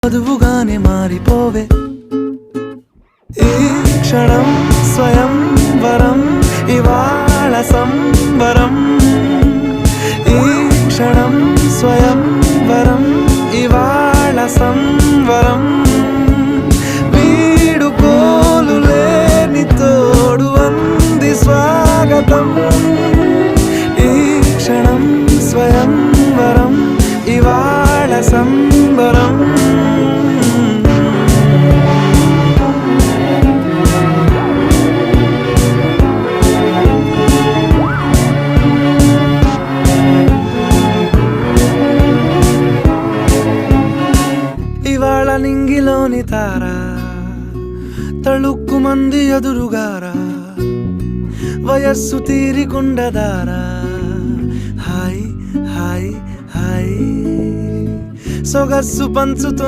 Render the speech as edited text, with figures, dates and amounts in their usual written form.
వధువుగానే మారిపోవే ఈ క్షణం స్వయం వరం ఇవాళ సంబరం ఈ క్షణం స్వయం వరం ఇవాళ సంవరం వీడుకోలు లేని తోడు అంది స్వాగతం ఈ క్షణం స్వయం వరం ఇవాళ సంబరం ఇవాళ నింగిలోని తారా తళుక్కు మంది ఎదురుగారా వయస్సు తీరికుండదారా హాయ్ హాయ్ హాయ్ సొగస్సు పంచుతో